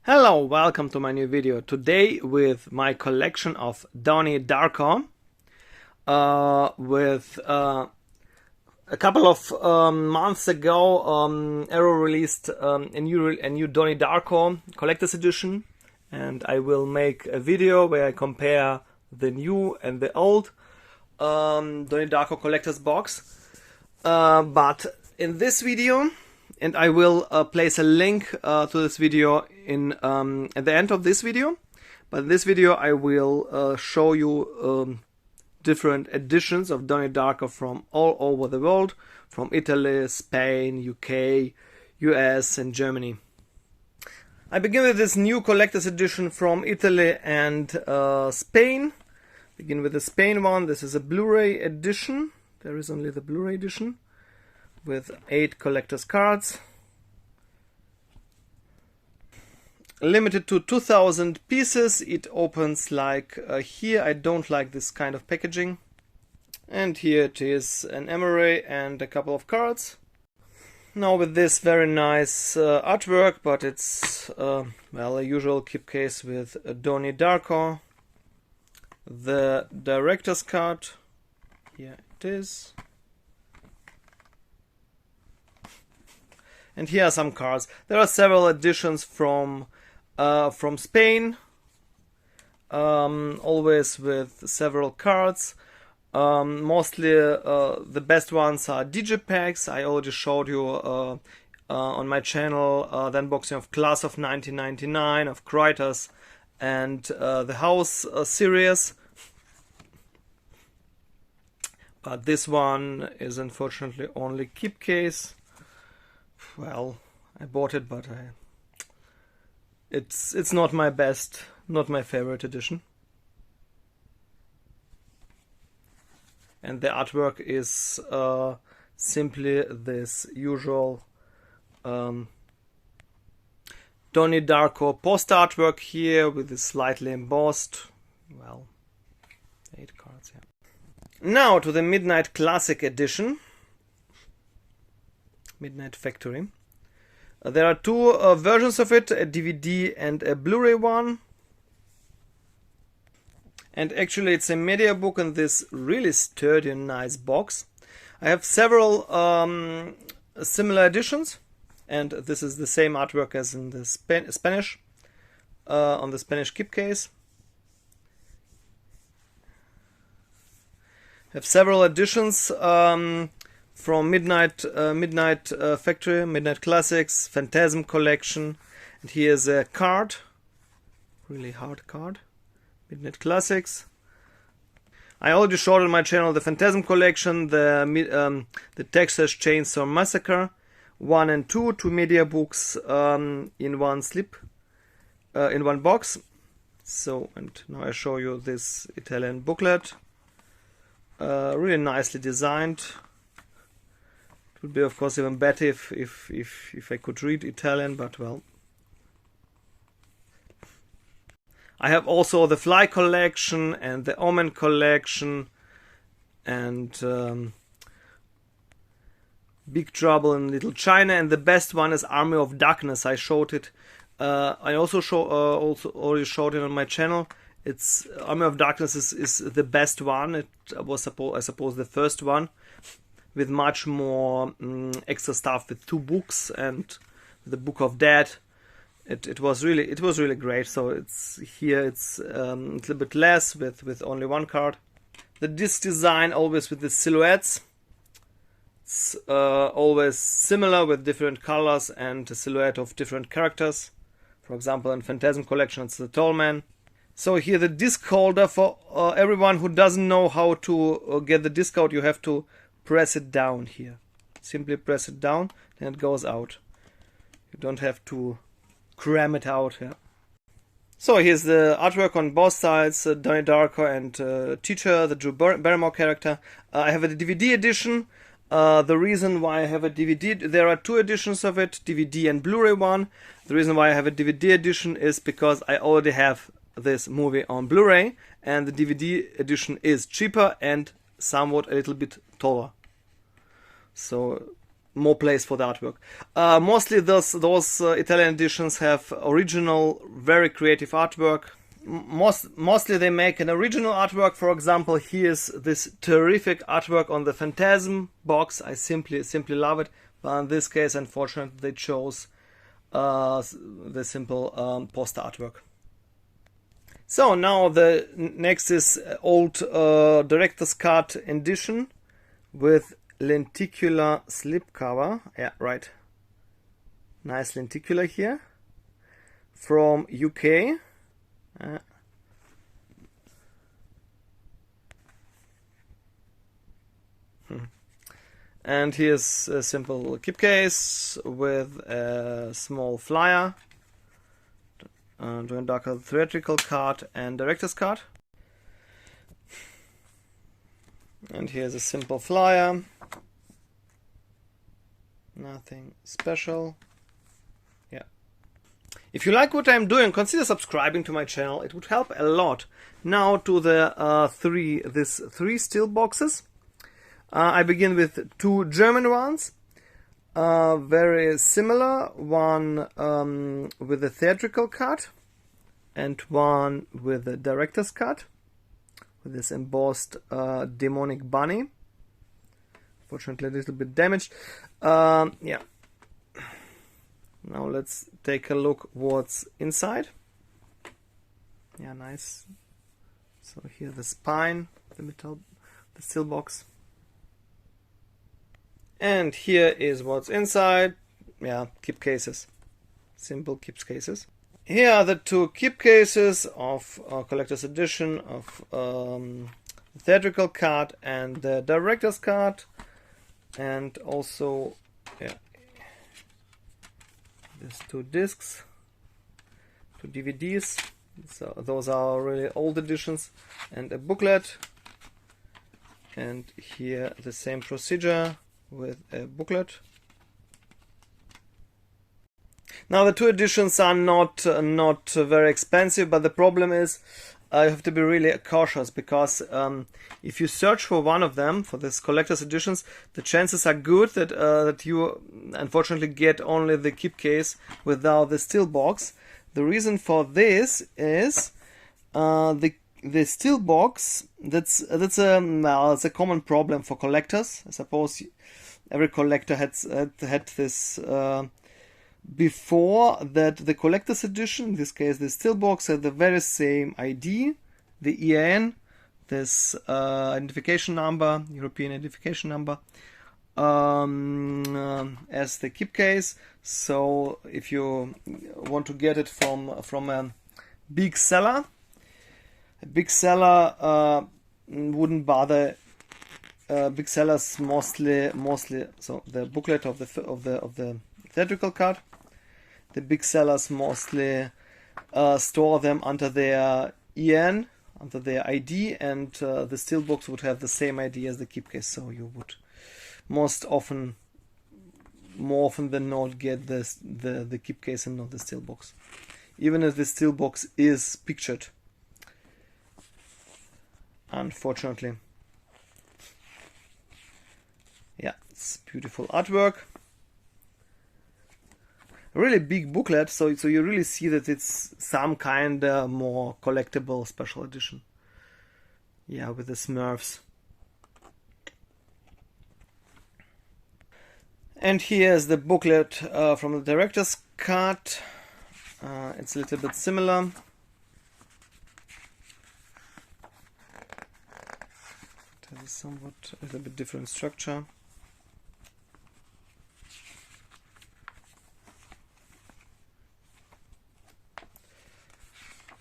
Hello, welcome to my new video. Today with my collection of Donnie Darko. A couple of months ago, Arrow released a new Donnie Darko collector's edition, and I will make a video where I compare the new and the old Donnie Darko collector's box. But in this video, and I will place a link to this video in at the end of this video. But in this video I will show you different editions of Donnie Darko from all over the world, from Italy, Spain, UK, US and Germany. I begin with this new collector's edition from Italy and Spain. Begin with the Spain one. This is a Blu-ray edition. There is only the Blu-ray edition with 8 collector's cards. Limited to 2000 pieces. It opens like here. I don't like this kind of packaging. And here it is, an emery and a couple of cards. Now with this very nice artwork, but it's well, a usual keep case with Donnie Darko. The director's card, here it is. And here are some cards. There are several editions from Spain, always with several cards. Mostly the best ones are digipacks. I already showed you on my channel the unboxing of Class of 1999, of Critters, and the House series. But this one is unfortunately only keep case. Well, I bought it, but it's not my best, not my favorite edition. And the artwork is simply this usual Donnie Darko poster artwork here with this slightly embossed, well, 8 cards here. Now to the Midnight Classic edition. Midnight Factory. There are 2 versions of it, a DVD and a Blu-ray one. And actually it's a media book in this really sturdy and nice box. I have several similar editions, and this is the same artwork as in the Spanish, on the Spanish keep case. I have several editions from Midnight Factory, Midnight Classics, Phantasm Collection, and here's a card, really hard card, Midnight Classics. I already showed on my channel the Phantasm Collection, the Texas Chainsaw Massacre 1 and 2, 2 media books in one slip, in one box. So, and now I show you this Italian booklet, really nicely designed. Would be of course even better if I could read Italian, but well. I have also the Fly collection and the Omen collection and Big Trouble in Little China, and the best one is Army of Darkness. I showed it. I also already showed it on my channel. It's Army of Darkness is the best one. It was I suppose the first one, with much more extra stuff, with 2 books and the Book of Dead. It was really great. So it's a little bit less with only 1 card. The disc design always with the silhouettes. It's always similar with different colors and a silhouette of different characters. For example, in Phantasm Collection it's the Tall Man. So here the disc holder, for everyone who doesn't know how to get the disc out, you have to press it down here. Simply press it down and it goes out. You don't have to cram it out here. So here's the artwork on both sides, Donnie Darko and Teacher, the Drew Barrymore character. I have a DVD edition. The reason why I have a DVD, there are 2 editions of it, DVD and Blu-ray one. The reason why I have a DVD edition is because I already have this movie on Blu-ray, and the DVD edition is cheaper and somewhat a little bit taller. So more place for the artwork. Mostly those Italian editions have original, very creative artwork. Mostly they make an original artwork. For example, here's this terrific artwork on the Phantasm box. I simply love it. But in this case, unfortunately, they chose the simple poster artwork. So now the next is old director's cut edition with lenticular slipcover. Yeah, right. Nice lenticular here from UK. And here's a simple keep case with a small flyer, Donnie Darko theatrical card and director's card. And here's a simple flyer, nothing special. Yeah. If you like what I'm doing, consider subscribing to my channel. It would help a lot. Now to the three still boxes. I begin with two German ones, very similar, one with a theatrical cut and one with a director's cut, with this embossed demonic bunny. Fortunately a little bit damaged. Yeah. Now let's take a look what's inside. Yeah, nice. So here the spine, the steel box. And here is what's inside. Yeah, keep cases. Simple keep cases. Here are the two keep cases of collector's edition of theatrical cut and the director's cut. And also, yeah, there's two discs, two DVDs. So those are really old editions, and a booklet. And here the same procedure with a booklet. Now the two editions are not very expensive, but the problem is you have to be really cautious, because if you search for one of them, for this collector's editions, the chances are good that that you unfortunately get only the keep case without the steel box. The reason for this is the steel box. That's a common problem for collectors. I suppose every collector had this before, that the collector's edition, in this case the steel box, had the very same ID, the EIN, this identification number, European identification number, as the keep case. So if you want to get it from a big seller, wouldn't bother. Big sellers mostly so the booklet of the theatrical card. The big sellers mostly store them under their EN, under their ID, and the steel box would have the same ID as the keep case. So you would more often than not get the keep case and not the steel box, even if the steel box is pictured. Unfortunately. Yeah, it's beautiful artwork. A really big booklet, so you really see that it's some kind of more collectible special edition. Yeah, with the Smurfs. And here's the booklet from the director's cut. It's a little bit similar. It has a little bit different structure.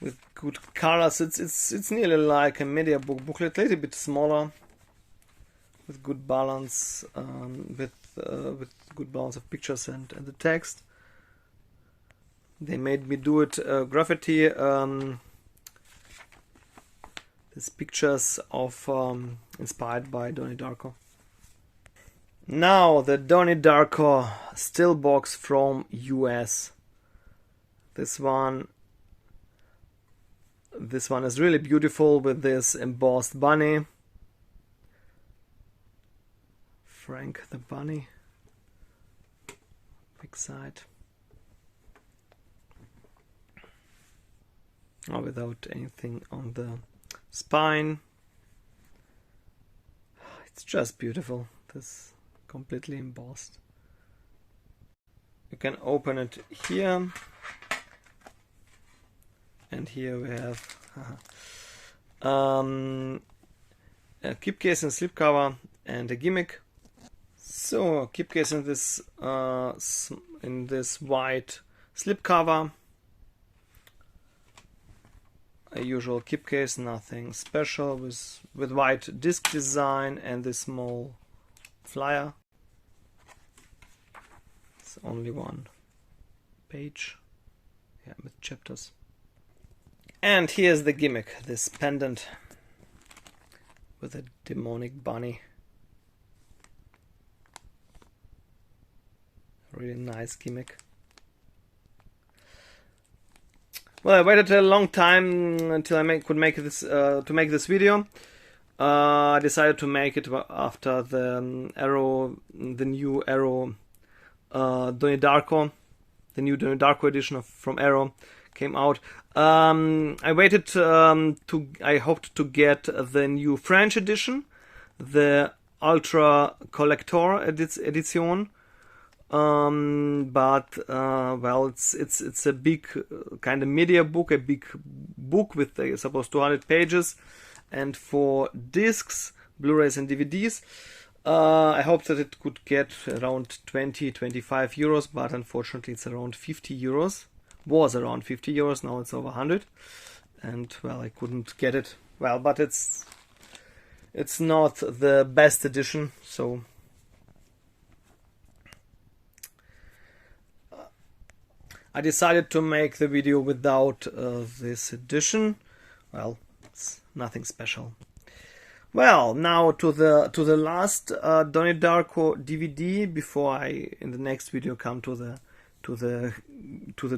With good colors, it's nearly like a media book booklet, a little bit smaller, with good balance, with good balance of pictures and the text. They made me do it graffiti. These pictures of inspired by Donnie Darko. Now the Donnie Darko still box from US. This one is really beautiful with this embossed bunny. Frank the bunny. big side. Oh, without anything on the spine. It's just beautiful. This completely embossed. You can open it here. And here we have a keep case and slipcover and a gimmick. So keep case in this white slipcover. A usual keep case, nothing special, with white disc design and this small flyer. It's only one page, yeah, with chapters. And here's the gimmick, this pendant with a demonic bunny. Really nice gimmick. Well, I waited a long time until I could make this to make this video. I decided to make it after the new Arrow Donnie Darko, the new Donnie Darko edition from Arrow came out. I waited I hoped to get the new French edition, the Ultra Collector edition. But well, it's a big kind of media book, a big book with supposed 200 pages, and for discs, Blu-rays and DVDs, I hoped that it could get around 20-25 euros, but unfortunately it's around 50 euros. Was around 50 euros, now it's over 100, and well, I couldn't get it. Well, but it's not the best edition, so I decided to make the video without this edition. Well, it's nothing special. Well, now to the last Donnie Darko DVD before I in the next video come to the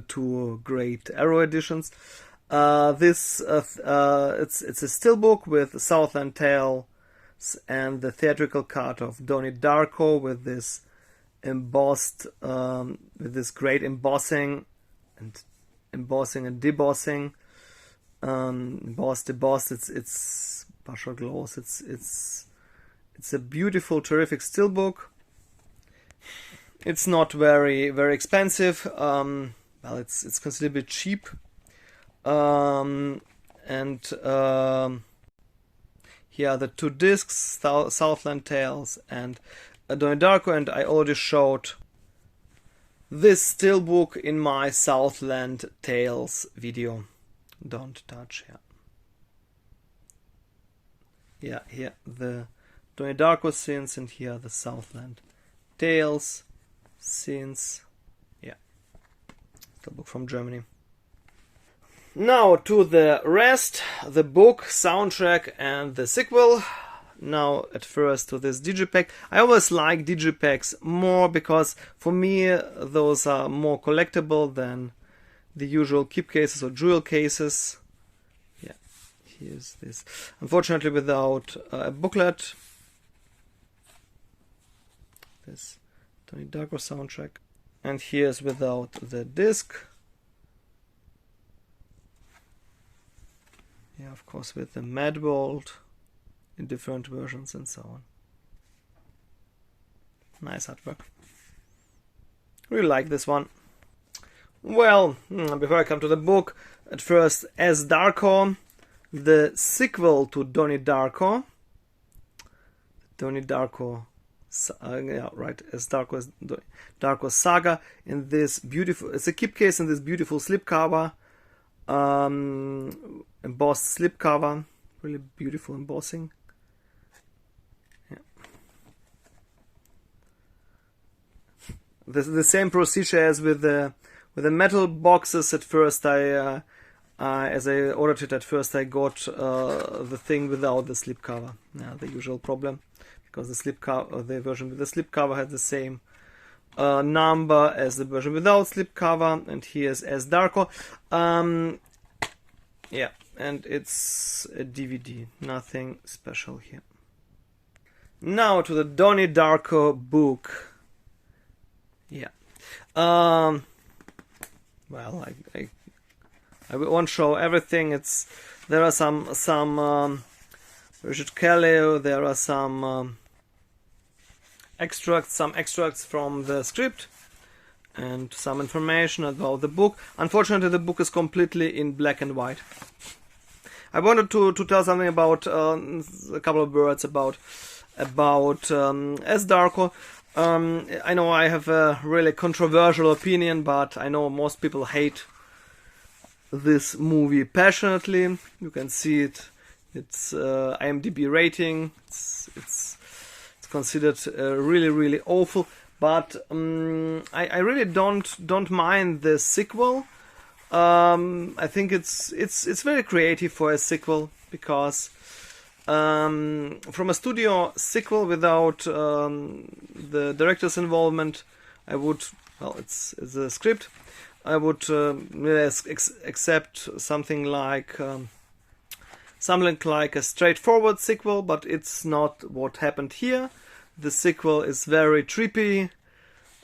two great Arrow editions. It's a steelbook with Southland Tales and the theatrical cut of Donnie Darko with this embossed, with this great embossing and debossing, embossed, debossed. It's partial gloss. It's a beautiful, terrific steelbook. It's not very expensive. Well, it's considerably cheap. Here are the two discs, Southland Tales and Donnie Darko, and I already showed this steelbook in my Southland Tales video. Don't touch here. Yeah, here the Donnie Darko scenes, and here the Southland Tales scenes. Yeah, steelbook from Germany. Now to the rest, the book, soundtrack, and the sequel. Now at first to this digipack. I always like digipacks more because for me those are more collectible than the usual keep cases or jewel cases. Yeah, here's this. Unfortunately without a booklet. This Donnie Darko soundtrack. And here's without the disc. Yeah, of course with the Madbolt in different versions and so on. Nice artwork. Really like this one. Well, before I come to the book, at first As Darko, the sequel to Donnie Darko. Donnie Darko, yeah, right, As Darko, Darko Saga, in this beautiful, it's a keep case in this beautiful slipcover, embossed slipcover, really beautiful embossing. The same procedure as with the metal boxes. At first, as I ordered it, at first I got the thing without the slipcover. Yeah, the usual problem, because the version with the slipcover had the same number as the version without slipcover, and here's As Darko. Yeah, and it's a DVD. Nothing special here. Now to the Donnie Darko book. Yeah, Well, I won't show everything. There are some Richard Kelly. There are some extracts from the script, and some information about the book. Unfortunately, the book is completely in black and white. I wanted to tell something about a couple of words about S. Darko. I know I have a really controversial opinion, but I know most people hate this movie passionately. You can see it. Its IMDb rating. It's considered really awful. But I really don't mind the sequel. I think it's very creative for a sequel, because from a studio sequel without the director's involvement, I would, well, it's a script. I would really accept something like a straightforward sequel, but it's not what happened here. The sequel is very trippy,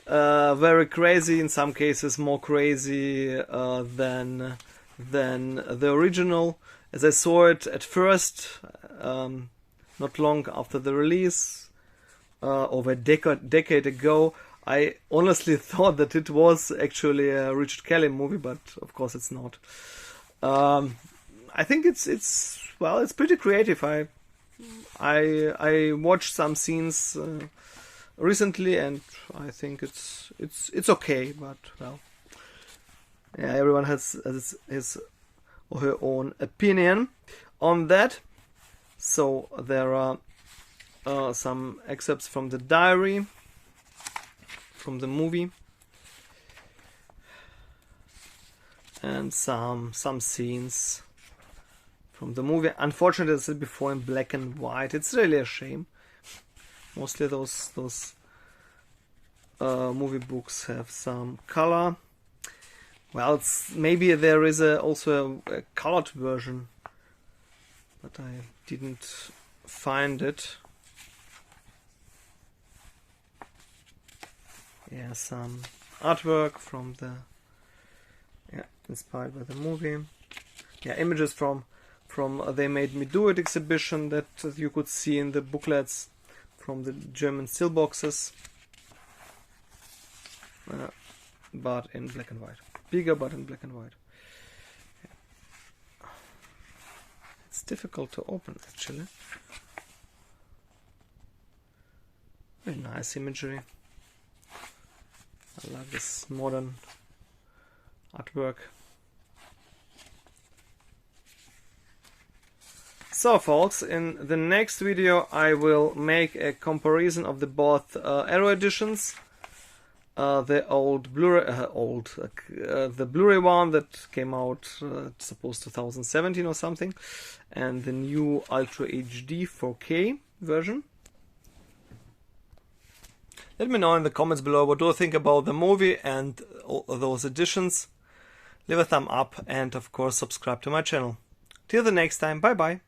very crazy. In some cases, more crazy than the original. As I saw it at first, not long after the release, over a decade ago, I honestly thought that it was actually a Richard Kelly movie, but of course it's not. I think it's pretty creative. I watched some scenes recently, and I think it's okay, but well, yeah, everyone has his or her own opinion on that. So there are some excerpts from the diary from the movie, and some scenes from the movie. Unfortunately, as I said before, in black and white. It's really a shame. Mostly those movie books have some color. Well, maybe there is also a colored version, but I didn't find it. Yeah, some artwork from inspired by the movie. Yeah, images from They Made Me Do It exhibition that you could see in the booklets from the German steel boxes, but in black and white. Bigger, but in black and white. Yeah. It's difficult to open, actually. Very nice imagery. I like this modern artwork. So folks, in the next video I will make a comparison of the both Arrow editions. The old Blu-ray, the Blu-ray one that came out, supposed 2017 or something, and the new Ultra HD 4K version. Let me know in the comments below what do you think about the movie and all those editions. Leave a thumb up and of course subscribe to my channel. Till the next time, bye bye.